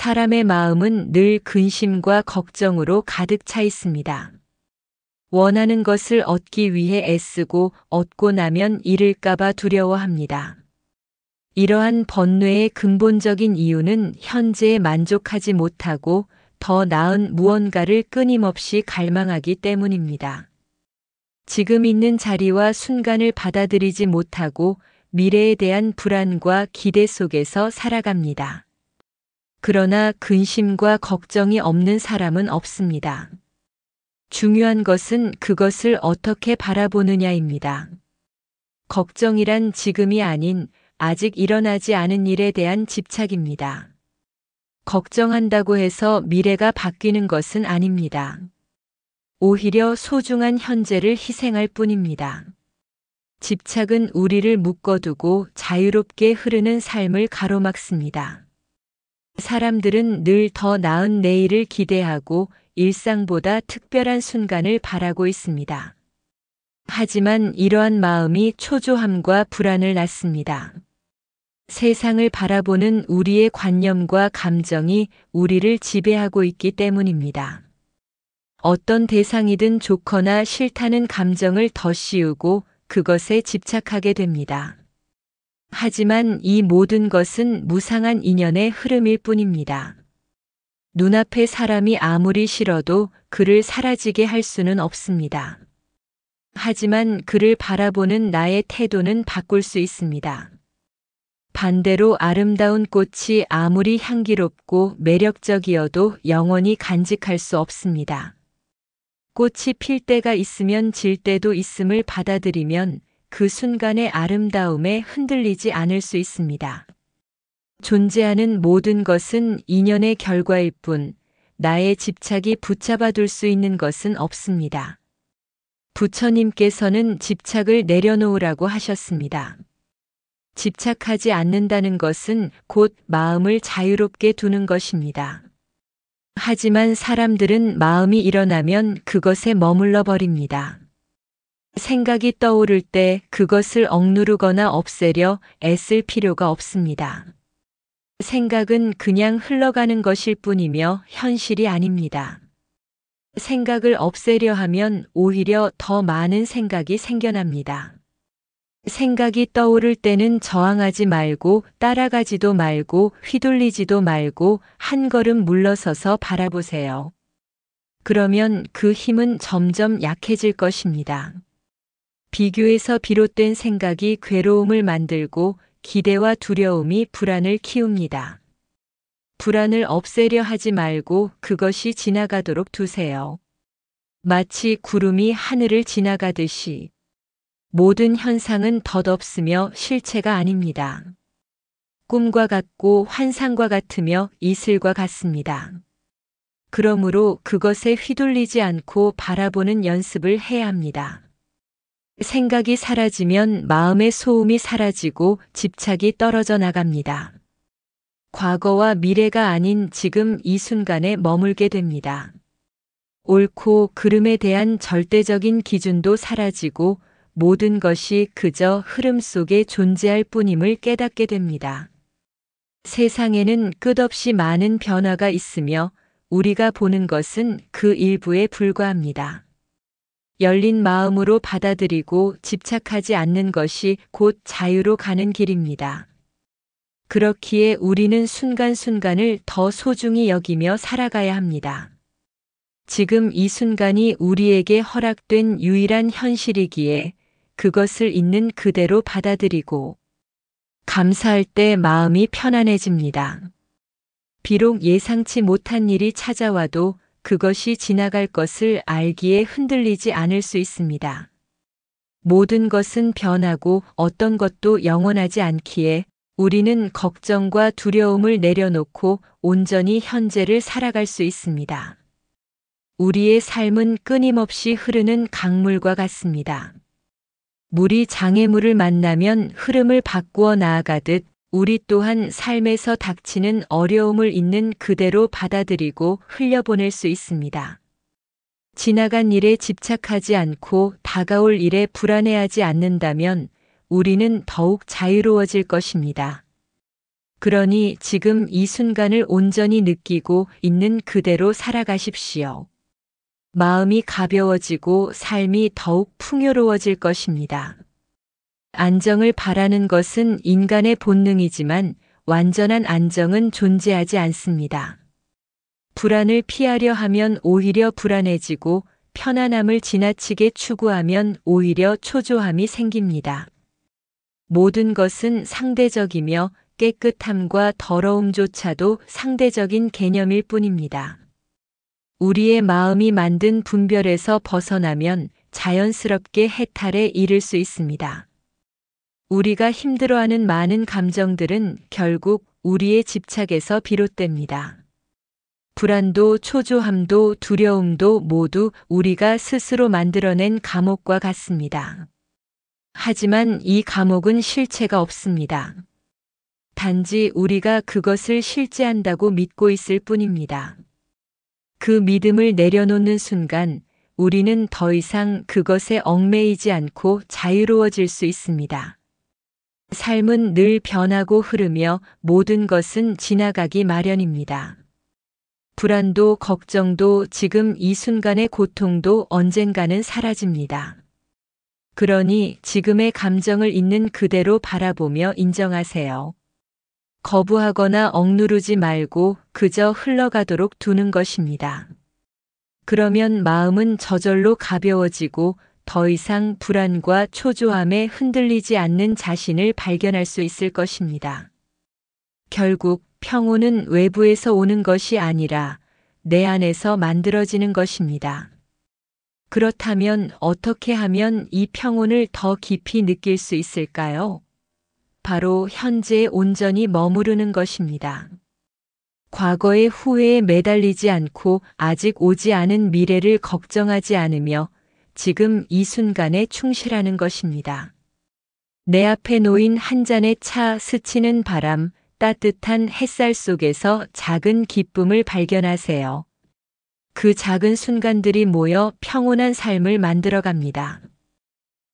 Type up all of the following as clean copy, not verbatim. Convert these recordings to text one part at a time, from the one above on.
사람의 마음은 늘 근심과 걱정으로 가득 차 있습니다. 원하는 것을 얻기 위해 애쓰고 얻고 나면 잃을까봐 두려워합니다. 이러한 번뇌의 근본적인 이유는 현재에 만족하지 못하고 더 나은 무언가를 끊임없이 갈망하기 때문입니다. 지금 있는 자리와 순간을 받아들이지 못하고 미래에 대한 불안과 기대 속에서 살아갑니다. 그러나 근심과 걱정이 없는 사람은 없습니다. 중요한 것은 그것을 어떻게 바라보느냐입니다. 걱정이란 지금이 아닌 아직 일어나지 않은 일에 대한 집착입니다. 걱정한다고 해서 미래가 바뀌는 것은 아닙니다. 오히려 소중한 현재를 희생할 뿐입니다. 집착은 우리를 묶어두고 자유롭게 흐르는 삶을 가로막습니다. 사람들은 늘 더 나은 내일을 기대하고 일상보다 특별한 순간을 바라고 있습니다. 하지만 이러한 마음이 초조함과 불안을 낳습니다. 세상을 바라보는 우리의 관념과 감정이 우리를 지배하고 있기 때문입니다. 어떤 대상이든 좋거나 싫다는 감정을 덧씌우고 그것에 집착하게 됩니다. 하지만 이 모든 것은 무상한 인연의 흐름일 뿐입니다. 눈앞의 사람이 아무리 싫어도 그를 사라지게 할 수는 없습니다. 하지만 그를 바라보는 나의 태도는 바꿀 수 있습니다. 반대로 아름다운 꽃이 아무리 향기롭고 매력적이어도 영원히 간직할 수 없습니다. 꽃이 필 때가 있으면 질 때도 있음을 받아들이면 그 순간의 아름다움에 흔들리지 않을 수 있습니다. 존재하는 모든 것은 인연의 결과일 뿐 나의 집착이 붙잡아둘 수 있는 것은 없습니다. 부처님께서는 집착을 내려놓으라고 하셨습니다. 집착하지 않는다는 것은 곧 마음을 자유롭게 두는 것입니다. 하지만 사람들은 마음이 일어나면 그것에 머물러 버립니다. 생각이 떠오를 때 그것을 억누르거나 없애려 애쓸 필요가 없습니다. 생각은 그냥 흘러가는 것일 뿐이며 현실이 아닙니다. 생각을 없애려 하면 오히려 더 많은 생각이 생겨납니다. 생각이 떠오를 때는 저항하지 말고 따라가지도 말고 휘둘리지도 말고 한 걸음 물러서서 바라보세요. 그러면 그 힘은 점점 약해질 것입니다. 비교에서 비롯된 생각이 괴로움을 만들고 기대와 두려움이 불안을 키웁니다. 불안을 없애려 하지 말고 그것이 지나가도록 두세요. 마치 구름이 하늘을 지나가듯이 모든 현상은 덧없으며 실체가 아닙니다. 꿈과 같고 환상과 같으며 이슬과 같습니다. 그러므로 그것에 휘둘리지 않고 바라보는 연습을 해야 합니다. 생각이 사라지면 마음의 소음이 사라지고 집착이 떨어져 나갑니다. 과거와 미래가 아닌 지금 이 순간에 머물게 됩니다. 옳고 그름에 대한 절대적인 기준도 사라지고 모든 것이 그저 흐름 속에 존재할 뿐임을 깨닫게 됩니다. 세상에는 끝없이 많은 변화가 있으며 우리가 보는 것은 그 일부에 불과합니다. 열린 마음으로 받아들이고 집착하지 않는 것이 곧 자유로 가는 길입니다. 그렇기에 우리는 순간순간을 더 소중히 여기며 살아가야 합니다. 지금 이 순간이 우리에게 허락된 유일한 현실이기에 그것을 있는 그대로 받아들이고 감사할 때 마음이 편안해집니다. 비록 예상치 못한 일이 찾아와도 그것이 지나갈 것을 알기에 흔들리지 않을 수 있습니다. 모든 것은 변하고 어떤 것도 영원하지 않기에 우리는 걱정과 두려움을 내려놓고 온전히 현재를 살아갈 수 있습니다. 우리의 삶은 끊임없이 흐르는 강물과 같습니다. 물이 장애물을 만나면 흐름을 바꾸어 나아가듯 우리 또한 삶에서 닥치는 어려움을 있는 그대로 받아들이고 흘려보낼 수 있습니다. 지나간 일에 집착하지 않고 다가올 일에 불안해하지 않는다면 우리는 더욱 자유로워질 것입니다. 그러니 지금 이 순간을 온전히 느끼고 있는 그대로 살아가십시오. 마음이 가벼워지고 삶이 더욱 풍요로워질 것입니다. 안정을 바라는 것은 인간의 본능이지만 완전한 안정은 존재하지 않습니다. 불안을 피하려 하면 오히려 불안해지고 편안함을 지나치게 추구하면 오히려 초조함이 생깁니다. 모든 것은 상대적이며 깨끗함과 더러움조차도 상대적인 개념일 뿐입니다. 우리의 마음이 만든 분별에서 벗어나면 자연스럽게 해탈에 이를 수 있습니다. 우리가 힘들어하는 많은 감정들은 결국 우리의 집착에서 비롯됩니다. 불안도 초조함도 두려움도 모두 우리가 스스로 만들어낸 감옥과 같습니다. 하지만 이 감옥은 실체가 없습니다. 단지 우리가 그것을 실제한다고 믿고 있을 뿐입니다. 그 믿음을 내려놓는 순간 우리는 더 이상 그것에 얽매이지 않고 자유로워질 수 있습니다. 삶은 늘 변하고 흐르며 모든 것은 지나가기 마련입니다. 불안도 걱정도 지금 이 순간의 고통도 언젠가는 사라집니다. 그러니 지금의 감정을 있는 그대로 바라보며 인정하세요. 거부하거나 억누르지 말고 그저 흘러가도록 두는 것입니다. 그러면 마음은 저절로 가벼워지고 더 이상 불안과 초조함에 흔들리지 않는 자신을 발견할 수 있을 것입니다. 결국 평온은 외부에서 오는 것이 아니라 내 안에서 만들어지는 것입니다. 그렇다면 어떻게 하면 이 평온을 더 깊이 느낄 수 있을까요? 바로 현재에 온전히 머무르는 것입니다. 과거의 후회에 매달리지 않고 아직 오지 않은 미래를 걱정하지 않으며 지금 이 순간에 충실하는 것입니다. 내 앞에 놓인 한 잔의 차, 스치는 바람, 따뜻한 햇살 속에서 작은 기쁨을 발견하세요. 그 작은 순간들이 모여 평온한 삶을 만들어갑니다.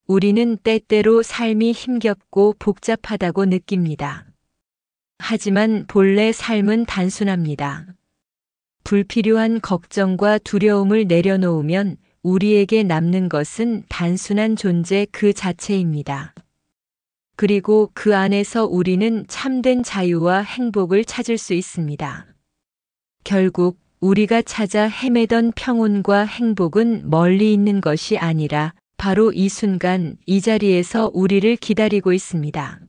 우리는 때때로 삶이 힘겹고 복잡하다고 느낍니다. 하지만 본래 삶은 단순합니다. 불필요한 걱정과 두려움을 내려놓으면 우리에게 남는 것은 단순한 존재 그 자체입니다. 그리고 그 안에서 우리는 참된 자유와 행복을 찾을 수 있습니다. 결국 우리가 찾아 헤매던 평온과 행복은 멀리 있는 것이 아니라 바로 이 순간 이 자리에서 우리를 기다리고 있습니다.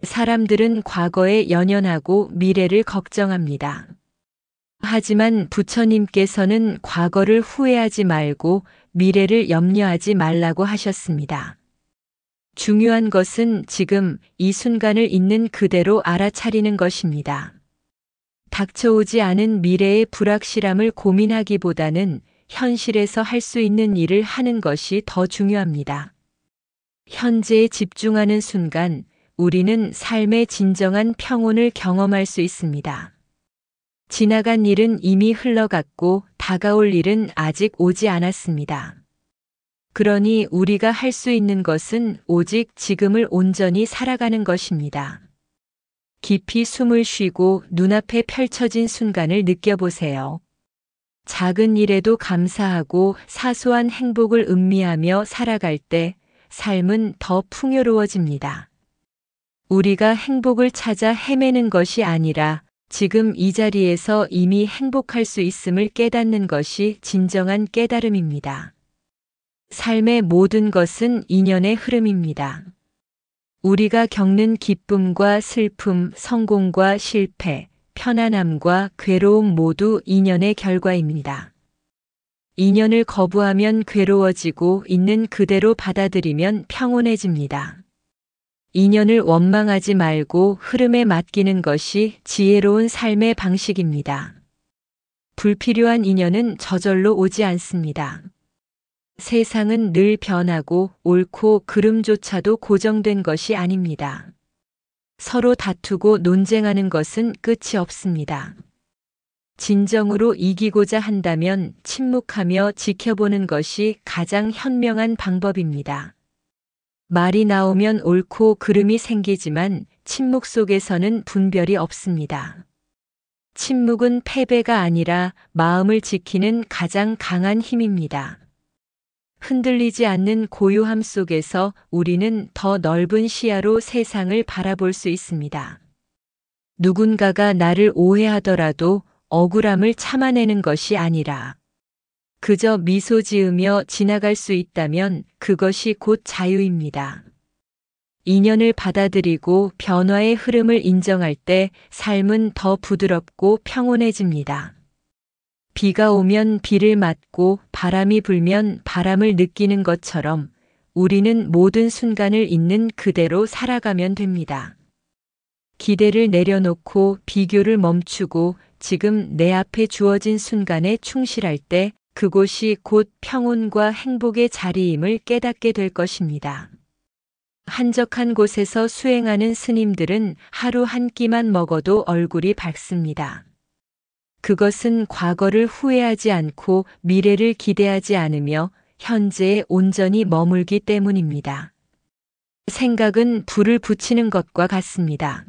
사람들은 과거에 연연하고 미래를 걱정합니다. 하지만 부처님께서는 과거를 후회하지 말고 미래를 염려하지 말라고 하셨습니다. 중요한 것은 지금 이 순간을 있는 그대로 알아차리는 것입니다. 닥쳐오지 않은 미래의 불확실함을 고민하기보다는 현실에서 할 수 있는 일을 하는 것이 더 중요합니다. 현재에 집중하는 순간 우리는 삶의 진정한 평온을 경험할 수 있습니다. 지나간 일은 이미 흘러갔고 다가올 일은 아직 오지 않았습니다. 그러니 우리가 할 수 있는 것은 오직 지금을 온전히 살아가는 것입니다. 깊이 숨을 쉬고 눈앞에 펼쳐진 순간을 느껴보세요. 작은 일에도 감사하고 사소한 행복을 음미하며 살아갈 때 삶은 더 풍요로워집니다. 우리가 행복을 찾아 헤매는 것이 아니라 지금 이 자리에서 이미 행복할 수 있음을 깨닫는 것이 진정한 깨달음입니다. 삶의 모든 것은 인연의 흐름입니다. 우리가 겪는 기쁨과 슬픔, 성공과 실패, 편안함과 괴로움 모두 인연의 결과입니다. 인연을 거부하면 괴로워지고 있는 그대로 받아들이면 평온해집니다. 인연을 원망하지 말고 흐름에 맡기는 것이 지혜로운 삶의 방식입니다. 불필요한 인연은 저절로 오지 않습니다. 세상은 늘 변하고 옳고 그름조차도 고정된 것이 아닙니다. 서로 다투고 논쟁하는 것은 끝이 없습니다. 진정으로 이기고자 한다면 침묵하며 지켜보는 것이 가장 현명한 방법입니다. 말이 나오면 옳고 그름이 생기지만 침묵 속에서는 분별이 없습니다. 침묵은 패배가 아니라 마음을 지키는 가장 강한 힘입니다. 흔들리지 않는 고요함 속에서 우리는 더 넓은 시야로 세상을 바라볼 수 있습니다. 누군가가 나를 오해하더라도 억울함을 참아내는 것이 아니라 그저 미소 지으며 지나갈 수 있다면 그것이 곧 자유입니다. 인연을 받아들이고 변화의 흐름을 인정할 때 삶은 더 부드럽고 평온해집니다. 비가 오면 비를 맞고 바람이 불면 바람을 느끼는 것처럼 우리는 모든 순간을 있는 그대로 살아가면 됩니다. 기대를 내려놓고 비교를 멈추고 지금 내 앞에 주어진 순간에 충실할 때 그곳이 곧 평온과 행복의 자리임을 깨닫게 될 것입니다. 한적한 곳에서 수행하는 스님들은 하루 한 끼만 먹어도 얼굴이 밝습니다. 그것은 과거를 후회하지 않고 미래를 기대하지 않으며 현재에 온전히 머물기 때문입니다. 생각은 불을 붙이는 것과 같습니다.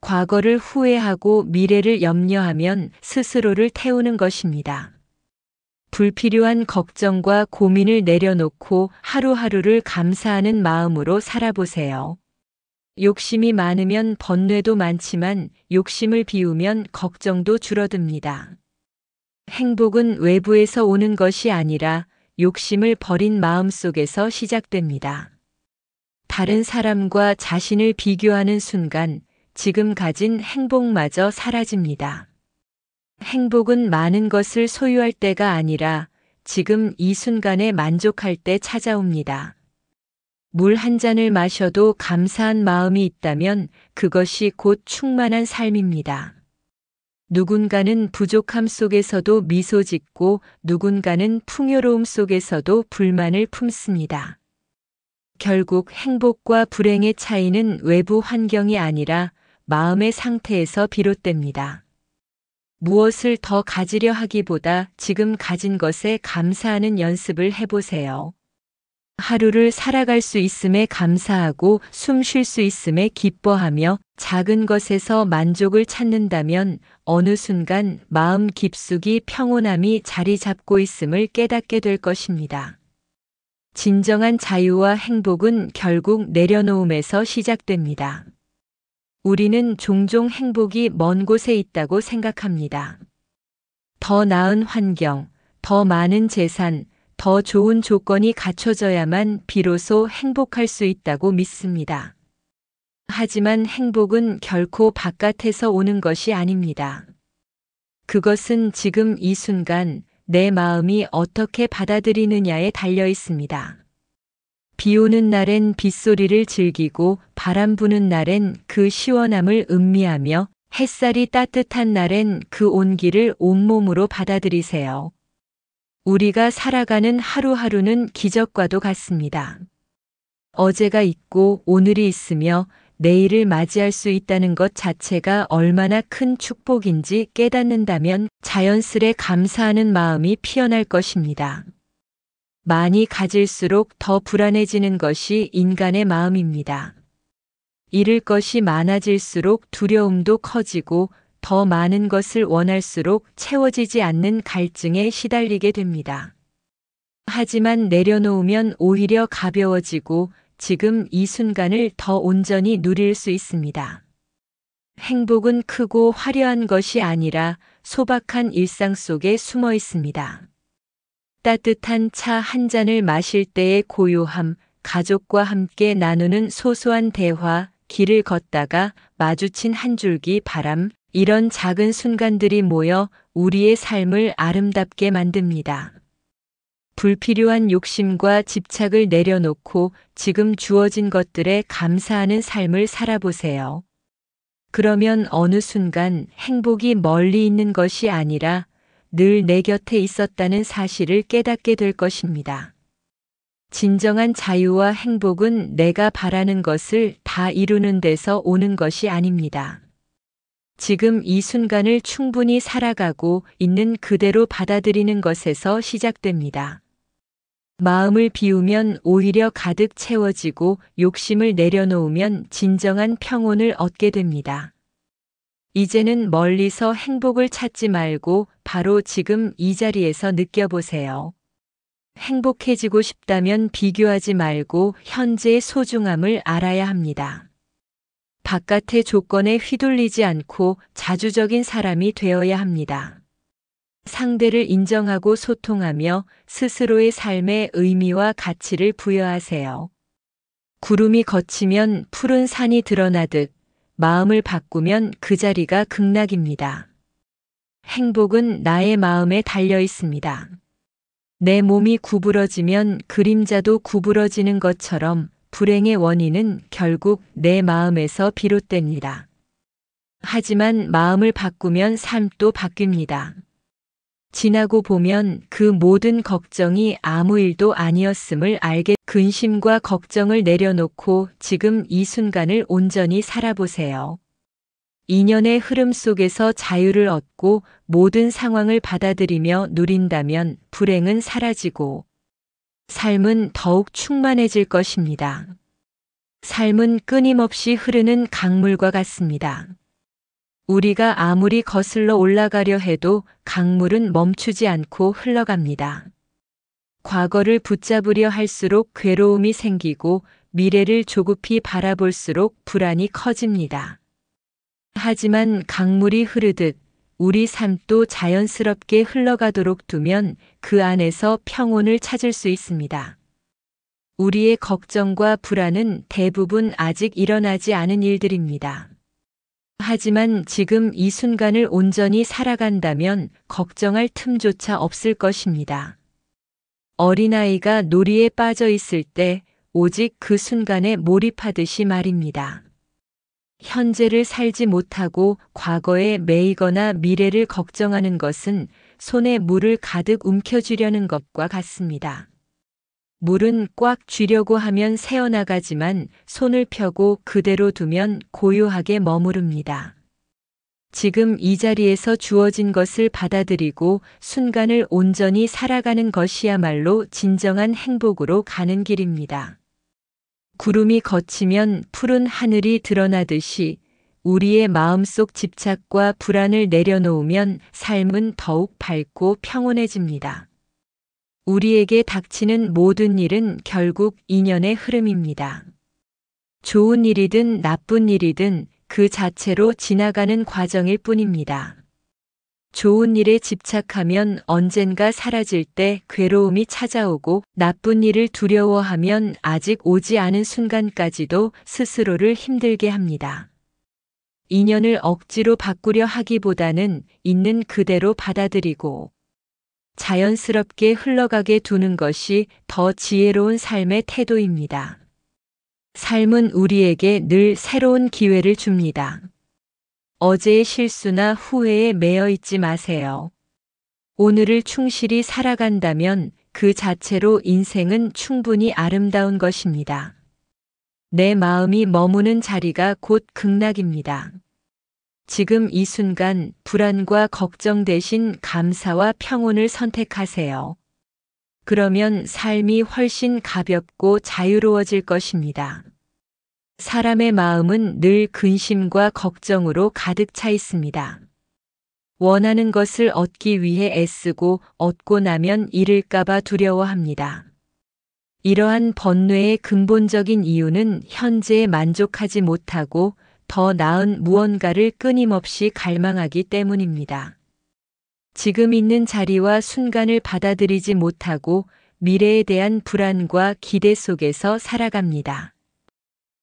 과거를 후회하고 미래를 염려하면 스스로를 태우는 것입니다. 불필요한 걱정과 고민을 내려놓고 하루하루를 감사하는 마음으로 살아보세요. 욕심이 많으면 번뇌도 많지만 욕심을 비우면 걱정도 줄어듭니다. 행복은 외부에서 오는 것이 아니라 욕심을 버린 마음 속에서 시작됩니다. 다른 사람과 자신을 비교하는 순간 지금 가진 행복마저 사라집니다. 행복은 많은 것을 소유할 때가 아니라 지금 이 순간에 만족할 때 찾아옵니다. 물 한 잔을 마셔도 감사한 마음이 있다면 그것이 곧 충만한 삶입니다. 누군가는 부족함 속에서도 미소 짓고 누군가는 풍요로움 속에서도 불만을 품습니다. 결국 행복과 불행의 차이는 외부 환경이 아니라 마음의 상태에서 비롯됩니다. 무엇을 더 가지려 하기보다 지금 가진 것에 감사하는 연습을 해보세요. 하루를 살아갈 수 있음에 감사하고 숨 쉴 수 있음에 기뻐하며 작은 것에서 만족을 찾는다면 어느 순간 마음 깊숙이 평온함이 자리 잡고 있음을 깨닫게 될 것입니다. 진정한 자유와 행복은 결국 내려놓음에서 시작됩니다. 우리는 종종 행복이 먼 곳에 있다고 생각합니다. 더 나은 환경, 더 많은 재산, 더 좋은 조건이 갖춰져야만 비로소 행복할 수 있다고 믿습니다. 하지만 행복은 결코 바깥에서 오는 것이 아닙니다. 그것은 지금 이 순간 내 마음이 어떻게 받아들이느냐에 달려 있습니다. 비 오는 날엔 빗소리를 즐기고 바람 부는 날엔 그 시원함을 음미하며 햇살이 따뜻한 날엔 그 온기를 온몸으로 받아들이세요. 우리가 살아가는 하루하루는 기적과도 같습니다. 어제가 있고 오늘이 있으며 내일을 맞이할 수 있다는 것 자체가 얼마나 큰 축복인지 깨닫는다면 자연스레 감사하는 마음이 피어날 것입니다. 많이 가질수록 더 불안해지는 것이 인간의 마음입니다. 잃을 것이 많아질수록 두려움도 커지고 더 많은 것을 원할수록 채워지지 않는 갈증에 시달리게 됩니다. 하지만 내려놓으면 오히려 가벼워지고 지금 이 순간을 더 온전히 누릴 수 있습니다. 행복은 크고 화려한 것이 아니라 소박한 일상 속에 숨어 있습니다. 따뜻한 차 한 잔을 마실 때의 고요함, 가족과 함께 나누는 소소한 대화, 길을 걷다가 마주친 한 줄기 바람, 이런 작은 순간들이 모여 우리의 삶을 아름답게 만듭니다. 불필요한 욕심과 집착을 내려놓고 지금 주어진 것들에 감사하는 삶을 살아보세요. 그러면 어느 순간 행복이 멀리 있는 것이 아니라 늘 내 곁에 있었다는 사실을 깨닫게 될 것입니다. 진정한 자유와 행복은 내가 바라는 것을 다 이루는 데서 오는 것이 아닙니다. 지금 이 순간을 충분히 살아가고 있는 그대로 받아들이는 것에서 시작됩니다. 마음을 비우면 오히려 가득 채워지고 욕심을 내려놓으면 진정한 평온을 얻게 됩니다. 이제는 멀리서 행복을 찾지 말고 바로 지금 이 자리에서 느껴보세요. 행복해지고 싶다면 비교하지 말고 현재의 소중함을 알아야 합니다. 바깥의 조건에 휘둘리지 않고 자주적인 사람이 되어야 합니다. 상대를 인정하고 소통하며 스스로의 삶에 의미와 가치를 부여하세요. 구름이 걷히면 푸른 산이 드러나듯 마음을 바꾸면 그 자리가 극락입니다. 행복은 나의 마음에 달려 있습니다. 내 몸이 구부러지면 그림자도 구부러지는 것처럼 불행의 원인은 결국 내 마음에서 비롯됩니다. 하지만 마음을 바꾸면 삶도 바뀝니다. 지나고 보면 그 모든 걱정이 아무 일도 아니었음을 알게 근심과 걱정을 내려놓고 지금 이 순간을 온전히 살아보세요. 인연의 흐름 속에서 자유를 얻고 모든 상황을 받아들이며 누린다면 불행은 사라지고 삶은 더욱 충만해질 것입니다. 삶은 끊임없이 흐르는 강물과 같습니다. 우리가 아무리 거슬러 올라가려 해도 강물은 멈추지 않고 흘러갑니다. 과거를 붙잡으려 할수록 괴로움이 생기고 미래를 조급히 바라볼수록 불안이 커집니다. 하지만 강물이 흐르듯 우리 삶도 자연스럽게 흘러가도록 두면 그 안에서 평온을 찾을 수 있습니다. 우리의 걱정과 불안은 대부분 아직 일어나지 않은 일들입니다. 하지만 지금 이 순간을 온전히 살아간다면 걱정할 틈조차 없을 것입니다. 어린아이가 놀이에 빠져 있을 때 오직 그 순간에 몰입하듯이 말입니다. 현재를 살지 못하고 과거에 매이거나 미래를 걱정하는 것은 손에 물을 가득 움켜쥐려는 것과 같습니다. 물은 꽉 쥐려고 하면 새어나가지만 손을 펴고 그대로 두면 고요하게 머무릅니다. 지금 이 자리에서 주어진 것을 받아들이고 순간을 온전히 살아가는 것이야말로 진정한 행복으로 가는 길입니다. 구름이 걷히면 푸른 하늘이 드러나듯이 우리의 마음속 집착과 불안을 내려놓으면 삶은 더욱 밝고 평온해집니다. 우리에게 닥치는 모든 일은 결국 인연의 흐름입니다. 좋은 일이든 나쁜 일이든 그 자체로 지나가는 과정일 뿐입니다. 좋은 일에 집착하면 언젠가 사라질 때 괴로움이 찾아오고 나쁜 일을 두려워하면 아직 오지 않은 순간까지도 스스로를 힘들게 합니다. 인연을 억지로 바꾸려 하기보다는 있는 그대로 받아들이고 자연스럽게 흘러가게 두는 것이 더 지혜로운 삶의 태도입니다. 삶은 우리에게 늘 새로운 기회를 줍니다. 어제의 실수나 후회에 매여 있지 마세요. 오늘을 충실히 살아간다면 그 자체로 인생은 충분히 아름다운 것입니다. 내 마음이 머무는 자리가 곧 극락입니다. 지금 이 순간 불안과 걱정 대신 감사와 평온을 선택하세요. 그러면 삶이 훨씬 가볍고 자유로워질 것입니다. 사람의 마음은 늘 근심과 걱정으로 가득 차 있습니다. 원하는 것을 얻기 위해 애쓰고 얻고 나면 잃을까봐 두려워합니다. 이러한 번뇌의 근본적인 이유는 현재에 만족하지 못하고 더 나은 무언가를 끊임없이 갈망하기 때문입니다. 지금 있는 자리와 순간을 받아들이지 못하고 미래에 대한 불안과 기대 속에서 살아갑니다.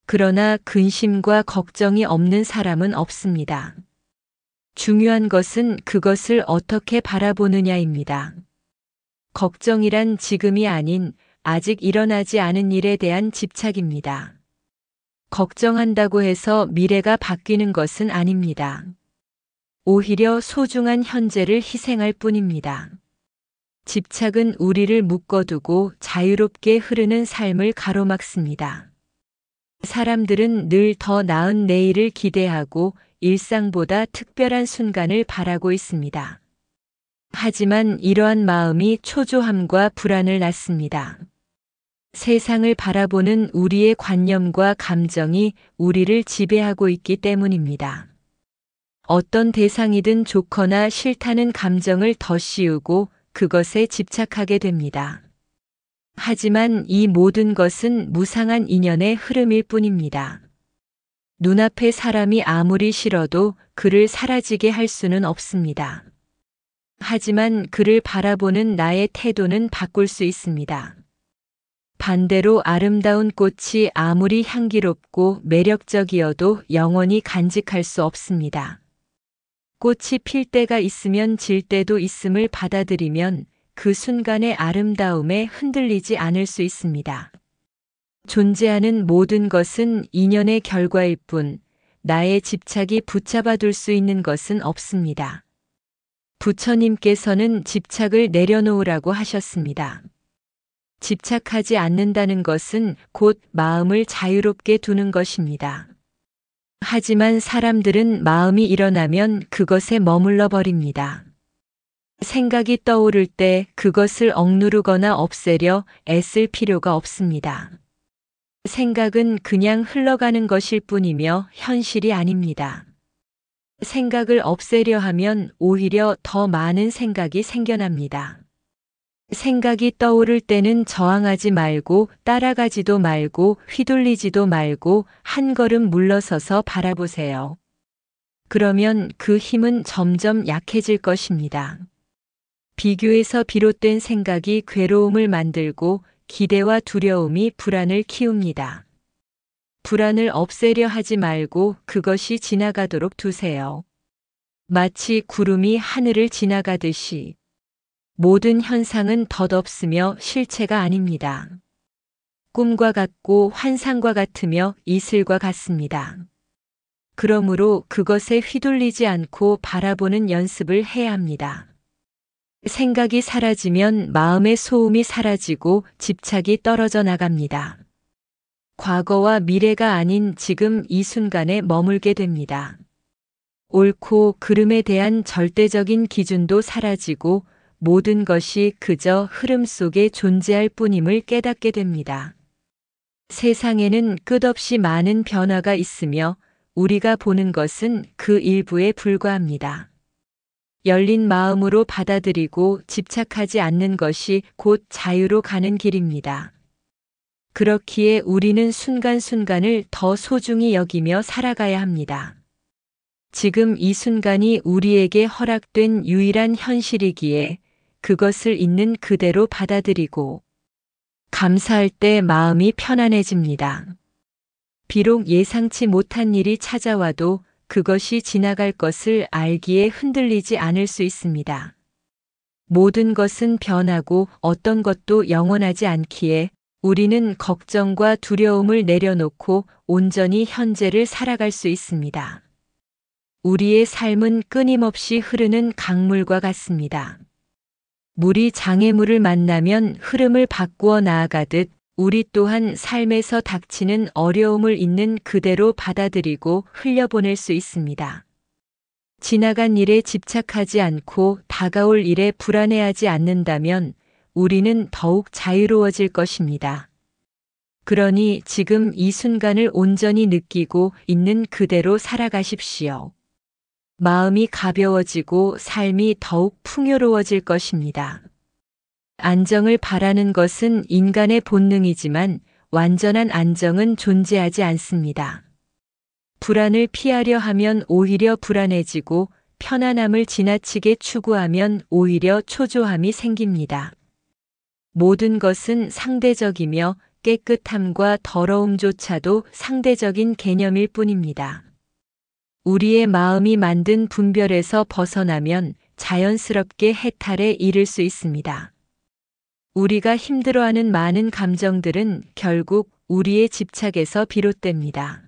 그러나 근심과 걱정이 없는 사람은 없습니다. 중요한 것은 그것을 어떻게 바라보느냐입니다. 걱정이란 지금이 아닌 아직 일어나지 않은 일에 대한 집착입니다. 걱정한다고 해서 미래가 바뀌는 것은 아닙니다. 오히려 소중한 현재를 희생할 뿐입니다. 집착은 우리를 묶어두고 자유롭게 흐르는 삶을 가로막습니다. 사람들은 늘 더 나은 내일을 기대하고 일상보다 특별한 순간을 바라고 있습니다. 하지만 이러한 마음이 초조함과 불안을 낳습니다. 세상을 바라보는 우리의 관념과 감정이 우리를 지배하고 있기 때문입니다. 어떤 대상이든 좋거나 싫다는 감정을 덧씌우고 그것에 집착하게 됩니다. 하지만 이 모든 것은 무상한 인연의 흐름일 뿐입니다. 눈앞의 사람이 아무리 싫어도 그를 사라지게 할 수는 없습니다. 하지만 그를 바라보는 나의 태도는 바꿀 수 있습니다. 반대로 아름다운 꽃이 아무리 향기롭고 매력적이어도 영원히 간직할 수 없습니다. 꽃이 필 때가 있으면 질 때도 있음을 받아들이면 그 순간의 아름다움에 흔들리지 않을 수 있습니다. 존재하는 모든 것은 인연의 결과일 뿐 나의 집착이 붙잡아 둘 수 있는 것은 없습니다. 부처님께서는 집착을 내려놓으라고 하셨습니다. 집착하지 않는다는 것은 곧 마음을 자유롭게 두는 것입니다. 하지만 사람들은 마음이 일어나면 그것에 머물러 버립니다. 생각이 떠오를 때 그것을 억누르거나 없애려 애쓸 필요가 없습니다. 생각은 그냥 흘러가는 것일 뿐이며 현실이 아닙니다. 생각을 없애려 하면 오히려 더 많은 생각이 생겨납니다. 생각이 떠오를 때는 저항하지 말고 따라가지도 말고 휘둘리지도 말고 한 걸음 물러서서 바라보세요. 그러면 그 힘은 점점 약해질 것입니다. 비교에서 비롯된 생각이 괴로움을 만들고 기대와 두려움이 불안을 키웁니다. 불안을 없애려 하지 말고 그것이 지나가도록 두세요. 마치 구름이 하늘을 지나가듯이 모든 현상은 덧없으며 실체가 아닙니다. 꿈과 같고 환상과 같으며 이슬과 같습니다. 그러므로 그것에 휘둘리지 않고 바라보는 연습을 해야 합니다. 생각이 사라지면 마음의 소음이 사라지고 집착이 떨어져 나갑니다. 과거와 미래가 아닌 지금 이 순간에 머물게 됩니다. 옳고 그름에 대한 절대적인 기준도 사라지고 모든 것이 그저 흐름 속에 존재할 뿐임을 깨닫게 됩니다. 세상에는 끝없이 많은 변화가 있으며 우리가 보는 것은 그 일부에 불과합니다. 열린 마음으로 받아들이고 집착하지 않는 것이 곧 자유로 가는 길입니다. 그렇기에 우리는 순간순간을 더 소중히 여기며 살아가야 합니다. 지금 이 순간이 우리에게 허락된 유일한 현실이기에 그것을 있는 그대로 받아들이고 감사할 때 마음이 편안해집니다. 비록 예상치 못한 일이 찾아와도 그것이 지나갈 것을 알기에 흔들리지 않을 수 있습니다. 모든 것은 변하고 어떤 것도 영원하지 않기에 우리는 걱정과 두려움을 내려놓고 온전히 현재를 살아갈 수 있습니다. 우리의 삶은 끊임없이 흐르는 강물과 같습니다. 물이 장애물을 만나면 흐름을 바꾸어 나아가듯 우리 또한 삶에서 닥치는 어려움을 있는 그대로 받아들이고 흘려보낼 수 있습니다. 지나간 일에 집착하지 않고 다가올 일에 불안해하지 않는다면 우리는 더욱 자유로워질 것입니다. 그러니 지금 이 순간을 온전히 느끼고 있는 그대로 살아가십시오. 마음이 가벼워지고 삶이 더욱 풍요로워질 것입니다. 안정을 바라는 것은 인간의 본능이지만 완전한 안정은 존재하지 않습니다. 불안을 피하려 하면 오히려 불안해지고 편안함을 지나치게 추구하면 오히려 초조함이 생깁니다. 모든 것은 상대적이며 깨끗함과 더러움조차도 상대적인 개념일 뿐입니다. 우리의 마음이 만든 분별에서 벗어나면 자연스럽게 해탈에 이를 수 있습니다. 우리가 힘들어하는 많은 감정들은 결국 우리의 집착에서 비롯됩니다.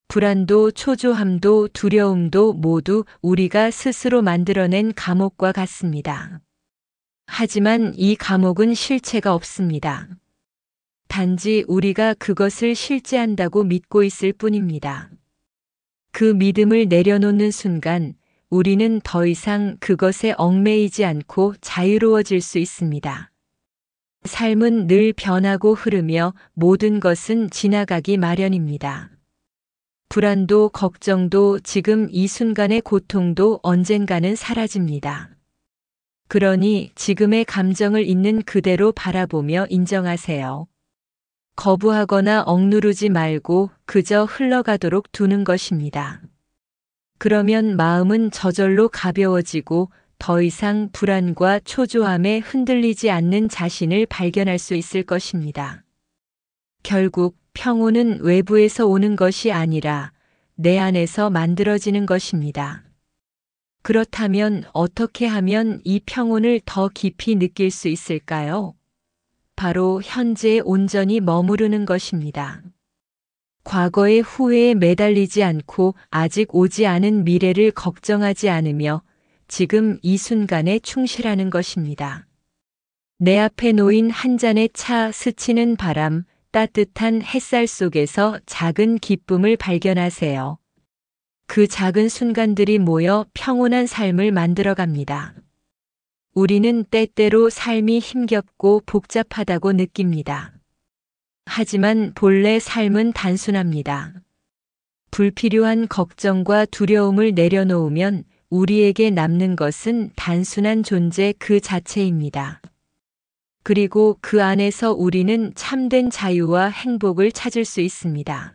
불안도 초조함도 두려움도 모두 우리가 스스로 만들어낸 감옥과 같습니다. 하지만 이 감옥은 실체가 없습니다. 단지 우리가 그것을 실제한다고 믿고 있을 뿐입니다. 그 믿음을 내려놓는 순간 우리는 더 이상 그것에 얽매이지 않고 자유로워질 수 있습니다. 삶은 늘 변하고 흐르며 모든 것은 지나가기 마련입니다. 불안도 걱정도 지금 이 순간의 고통도 언젠가는 사라집니다. 그러니 지금의 감정을 있는 그대로 바라보며 인정하세요. 거부하거나 억누르지 말고 그저 흘러가도록 두는 것입니다. 그러면 마음은 저절로 가벼워지고 더 이상 불안과 초조함에 흔들리지 않는 자신을 발견할 수 있을 것입니다. 결국 평온은 외부에서 오는 것이 아니라 내 안에서 만들어지는 것입니다. 그렇다면 어떻게 하면 이 평온을 더 깊이 느낄 수 있을까요? 바로 현재에 온전히 머무르는 것입니다. 과거의 후회에 매달리지 않고 아직 오지 않은 미래를 걱정하지 않으며 지금 이 순간에 충실하는 것입니다. 내 앞에 놓인 한 잔의 차, 스치는 바람, 따뜻한 햇살 속에서 작은 기쁨을 발견하세요. 그 작은 순간들이 모여 평온한 삶을 만들어갑니다. 우리는 때때로 삶이 힘겹고 복잡하다고 느낍니다. 하지만 본래 삶은 단순합니다. 불필요한 걱정과 두려움을 내려놓으면 우리에게 남는 것은 단순한 존재 그 자체입니다. 그리고 그 안에서 우리는 참된 자유와 행복을 찾을 수 있습니다.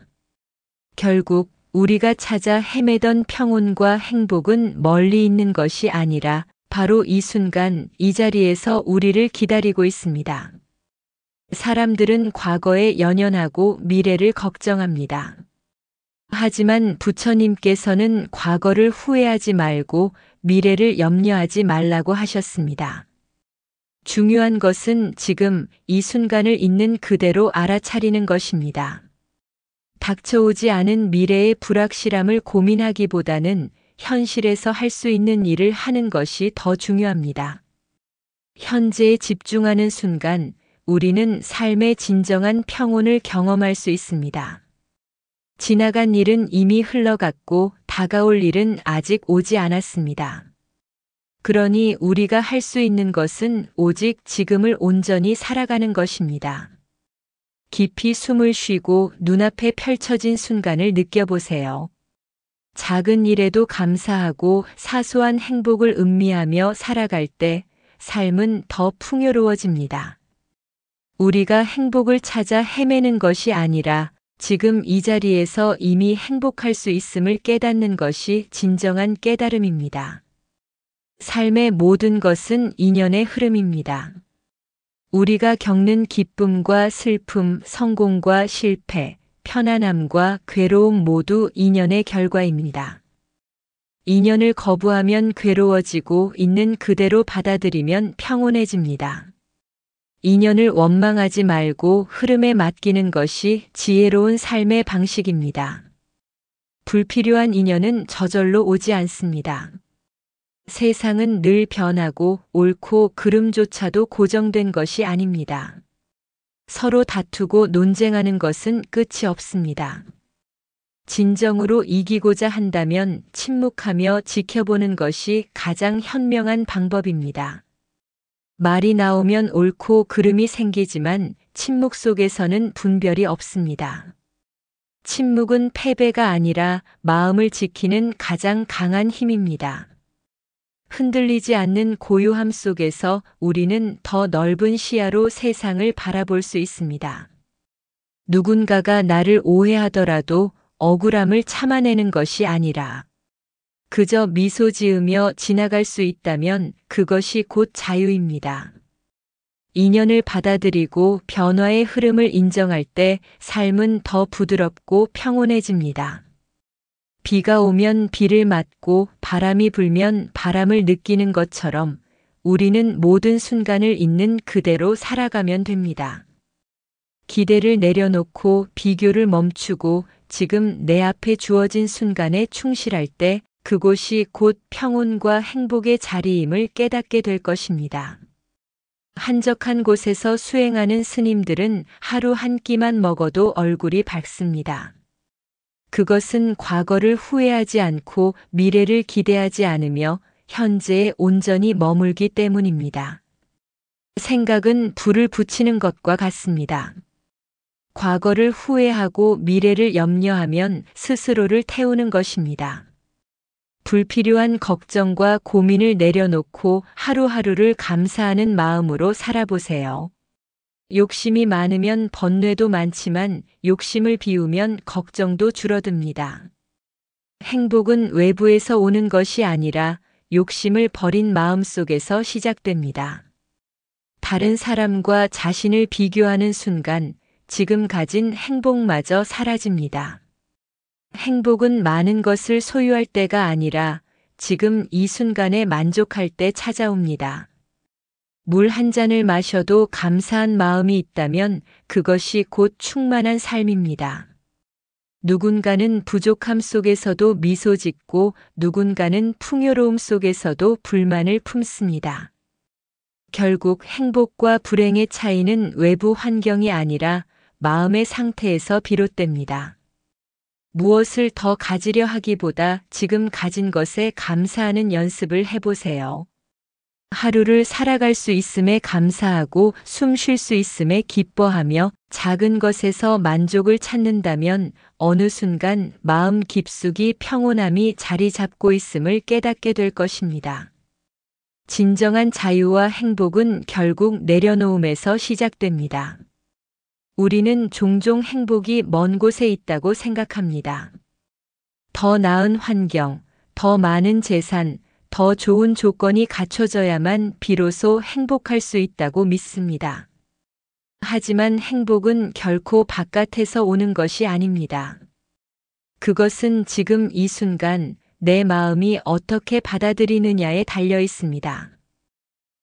결국 우리가 찾아 헤매던 평온과 행복은 멀리 있는 것이 아니라 바로 이 순간 이 자리에서 우리를 기다리고 있습니다. 사람들은 과거에 연연하고 미래를 걱정합니다. 하지만 부처님께서는 과거를 후회하지 말고 미래를 염려하지 말라고 하셨습니다. 중요한 것은 지금 이 순간을 있는 그대로 알아차리는 것입니다. 닥쳐오지 않은 미래의 불확실함을 고민하기보다는 현실에서 할 수 있는 일을 하는 것이 더 중요합니다. 현재에 집중하는 순간 우리는 삶의 진정한 평온을 경험할 수 있습니다. 지나간 일은 이미 흘러갔고 다가올 일은 아직 오지 않았습니다. 그러니 우리가 할 수 있는 것은 오직 지금을 온전히 살아가는 것입니다. 깊이 숨을 쉬고 눈앞에 펼쳐진 순간을 느껴보세요. 작은 일에도 감사하고 사소한 행복을 음미하며 살아갈 때 삶은 더 풍요로워집니다. 우리가 행복을 찾아 헤매는 것이 아니라 지금 이 자리에서 이미 행복할 수 있음을 깨닫는 것이 진정한 깨달음입니다. 삶의 모든 것은 인연의 흐름입니다. 우리가 겪는 기쁨과 슬픔, 성공과 실패, 편안함과 괴로움 모두 인연의 결과입니다. 인연을 거부하면 괴로워지고 있는 그대로 받아들이면 평온해집니다. 인연을 원망하지 말고 흐름에 맡기는 것이 지혜로운 삶의 방식입니다. 불필요한 인연은 저절로 오지 않습니다. 세상은 늘 변하고 옳고 그름조차도 고정된 것이 아닙니다. 서로 다투고 논쟁하는 것은 끝이 없습니다. 진정으로 이기고자 한다면 침묵하며 지켜보는 것이 가장 현명한 방법입니다. 말이 나오면 옳고 그름이 생기지만 침묵 속에서는 분별이 없습니다. 침묵은 패배가 아니라 마음을 지키는 가장 강한 힘입니다. 흔들리지 않는 고요함 속에서 우리는 더 넓은 시야로 세상을 바라볼 수 있습니다. 누군가가 나를 오해하더라도 억울함을 참아내는 것이 아니라 그저 미소 지으며 지나갈 수 있다면 그것이 곧 자유입니다. 인연을 받아들이고 변화의 흐름을 인정할 때 삶은 더 부드럽고 평온해집니다. 비가 오면 비를 맞고 바람이 불면 바람을 느끼는 것처럼 우리는 모든 순간을 있는 그대로 살아가면 됩니다. 기대를 내려놓고 비교를 멈추고 지금 내 앞에 주어진 순간에 충실할 때 그곳이 곧 평온과 행복의 자리임을 깨닫게 될 것입니다. 한적한 곳에서 수행하는 스님들은 하루 한 끼만 먹어도 얼굴이 밝습니다. 그것은 과거를 후회하지 않고 미래를 기대하지 않으며 현재에 온전히 머물기 때문입니다. 생각은 불을 붙이는 것과 같습니다. 과거를 후회하고 미래를 염려하면 스스로를 태우는 것입니다. 불필요한 걱정과 고민을 내려놓고 하루하루를 감사하는 마음으로 살아보세요. 욕심이 많으면 번뇌도 많지만 욕심을 비우면 걱정도 줄어듭니다. 행복은 외부에서 오는 것이 아니라 욕심을 버린 마음 속에서 시작됩니다. 다른 사람과 자신을 비교하는 순간 지금 가진 행복마저 사라집니다. 행복은 많은 것을 소유할 때가 아니라 지금 이 순간에 만족할 때 찾아옵니다. 물 한 잔을 마셔도 감사한 마음이 있다면 그것이 곧 충만한 삶입니다. 누군가는 부족함 속에서도 미소 짓고 누군가는 풍요로움 속에서도 불만을 품습니다. 결국 행복과 불행의 차이는 외부 환경이 아니라 마음의 상태에서 비롯됩니다. 무엇을 더 가지려 하기보다 지금 가진 것에 감사하는 연습을 해보세요. 하루를 살아갈 수 있음에 감사하고 숨 쉴 수 있음에 기뻐하며 작은 것에서 만족을 찾는다면 어느 순간 마음 깊숙이 평온함이 자리 잡고 있음을 깨닫게 될 것입니다. 진정한 자유와 행복은 결국 내려놓음에서 시작됩니다. 우리는 종종 행복이 먼 곳에 있다고 생각합니다. 더 나은 환경, 더 많은 재산, 더 좋은 조건이 갖춰져야만 비로소 행복할 수 있다고 믿습니다. 하지만 행복은 결코 바깥에서 오는 것이 아닙니다. 그것은 지금 이 순간 내 마음이 어떻게 받아들이느냐에 달려 있습니다.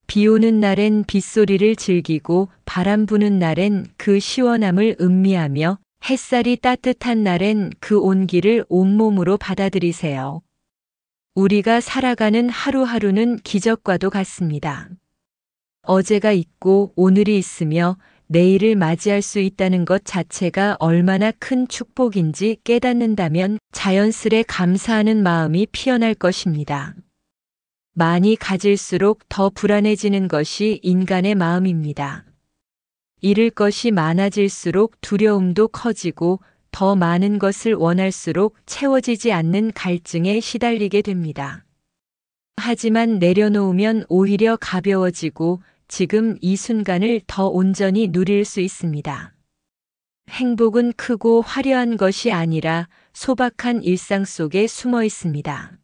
비 오는 날엔 빗소리를 즐기고 바람 부는 날엔 그 시원함을 음미하며 햇살이 따뜻한 날엔 그 온기를 온몸으로 받아들이세요. 우리가 살아가는 하루하루는 기적과도 같습니다. 어제가 있고 오늘이 있으며 내일을 맞이할 수 있다는 것 자체가 얼마나 큰 축복인지 깨닫는다면 자연스레 감사하는 마음이 피어날 것입니다. 많이 가질수록 더 불안해지는 것이 인간의 마음입니다. 잃을 것이 많아질수록 두려움도 커지고 더 많은 것을 원할수록 채워지지 않는 갈증에 시달리게 됩니다. 하지만 내려놓으면 오히려 가벼워지고 지금 이 순간을 더 온전히 누릴 수 있습니다. 행복은 크고 화려한 것이 아니라 소박한 일상 속에 숨어 있습니다.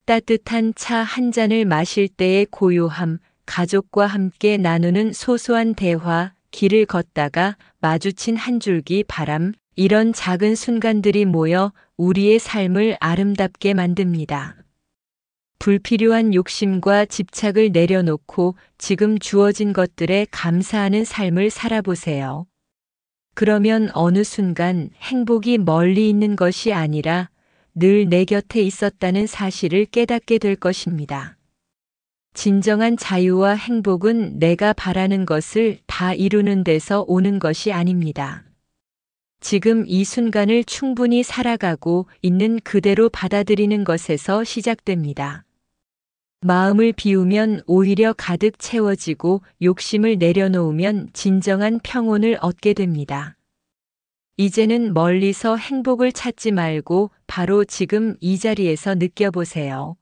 따뜻한 차 한 잔을 마실 때의 고요함, 가족과 함께 나누는 소소한 대화, 길을 걷다가 마주친 한 줄기 바람, 이런 작은 순간들이 모여 우리의 삶을 아름답게 만듭니다. 불필요한 욕심과 집착을 내려놓고 지금 주어진 것들에 감사하는 삶을 살아보세요. 그러면 어느 순간 행복이 멀리 있는 것이 아니라 늘 내 곁에 있었다는 사실을 깨닫게 될 것입니다. 진정한 자유와 행복은 내가 바라는 것을 다 이루는 데서 오는 것이 아닙니다. 지금 이 순간을 충분히 살아가고 있는 그대로 받아들이는 것에서 시작됩니다. 마음을 비우면 오히려 가득 채워지고 욕심을 내려놓으면 진정한 평온을 얻게 됩니다. 이제는 멀리서 행복을 찾지 말고 바로 지금 이 자리에서 느껴보세요.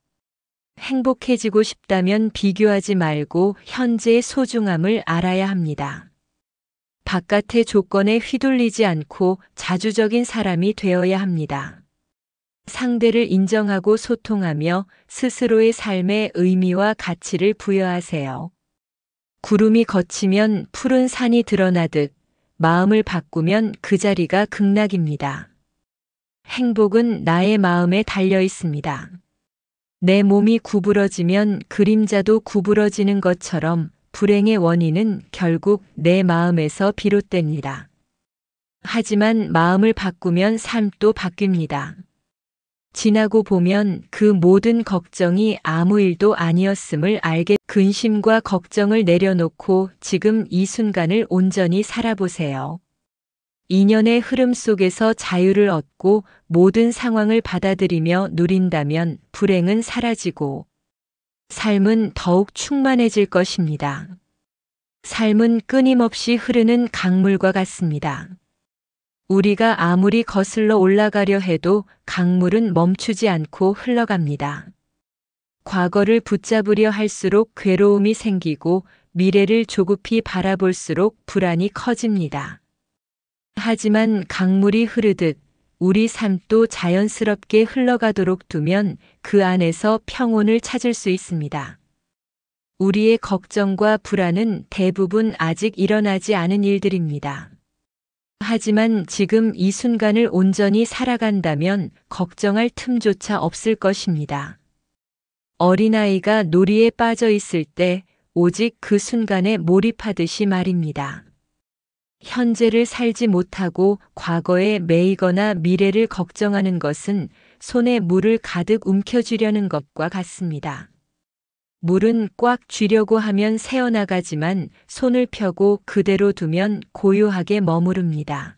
행복해지고 싶다면 비교하지 말고 현재의 소중함을 알아야 합니다. 바깥의 조건에 휘둘리지 않고 자주적인 사람이 되어야 합니다. 상대를 인정하고 소통하며 스스로의 삶에 의미와 가치를 부여하세요. 구름이 걷히면 푸른 산이 드러나듯 마음을 바꾸면 그 자리가 극락입니다. 행복은 나의 마음에 달려 있습니다. 내 몸이 구부러지면 그림자도 구부러지는 것처럼 불행의 원인은 결국 내 마음에서 비롯됩니다. 하지만 마음을 바꾸면 삶도 바뀝니다. 지나고 보면 그 모든 걱정이 아무 일도 아니었음을 알게 근심과 걱정을 내려놓고 지금 이 순간을 온전히 살아보세요. 인연의 흐름 속에서 자유를 얻고 모든 상황을 받아들이며 누린다면 불행은 사라지고 삶은 더욱 충만해질 것입니다. 삶은 끊임없이 흐르는 강물과 같습니다. 우리가 아무리 거슬러 올라가려 해도 강물은 멈추지 않고 흘러갑니다. 과거를 붙잡으려 할수록 괴로움이 생기고 미래를 조급히 바라볼수록 불안이 커집니다. 하지만 강물이 흐르듯 우리 삶도 자연스럽게 흘러가도록 두면 그 안에서 평온을 찾을 수 있습니다. 우리의 걱정과 불안은 대부분 아직 일어나지 않은 일들입니다. 하지만 지금 이 순간을 온전히 살아간다면 걱정할 틈조차 없을 것입니다. 어린아이가 놀이에 빠져 있을 때 오직 그 순간에 몰입하듯이 말입니다. 현재를 살지 못하고 과거에 매이거나 미래를 걱정하는 것은 손에 물을 가득 움켜쥐려는 것과 같습니다. 물은 꽉 쥐려고 하면 새어나가지만 손을 펴고 그대로 두면 고요하게 머무릅니다.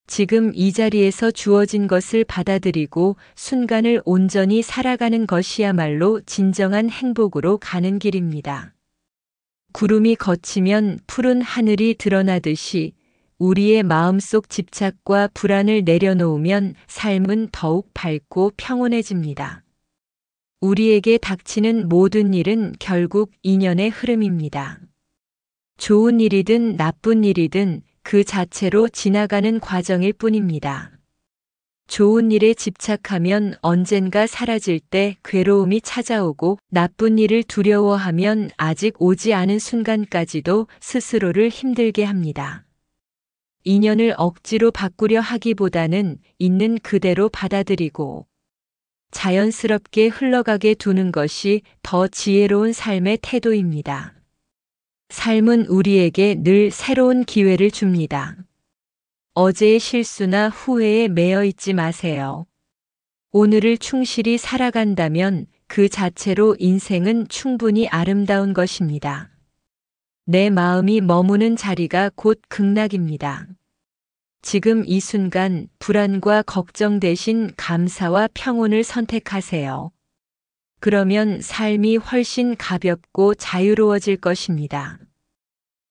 지금 이 자리에서 주어진 것을 받아들이고 순간을 온전히 살아가는 것이야말로 진정한 행복으로 가는 길입니다. 구름이 걷히면 푸른 하늘이 드러나듯이 우리의 마음속 집착과 불안을 내려놓으면 삶은 더욱 밝고 평온해집니다. 우리에게 닥치는 모든 일은 결국 인연의 흐름입니다. 좋은 일이든 나쁜 일이든 그 자체로 지나가는 과정일 뿐입니다. 좋은 일에 집착하면 언젠가 사라질 때 괴로움이 찾아오고 나쁜 일을 두려워하면 아직 오지 않은 순간까지도 스스로를 힘들게 합니다. 인연을 억지로 바꾸려 하기보다는 있는 그대로 받아들이고 자연스럽게 흘러가게 두는 것이 더 지혜로운 삶의 태도입니다. 삶은 우리에게 늘 새로운 기회를 줍니다. 어제의 실수나 후회에 매여 있지 마세요. 오늘을 충실히 살아간다면 그 자체로 인생은 충분히 아름다운 것입니다. 내 마음이 머무는 자리가 곧 극락입니다. 지금 이 순간 불안과 걱정 대신 감사와 평온을 선택하세요. 그러면 삶이 훨씬 가볍고 자유로워질 것입니다.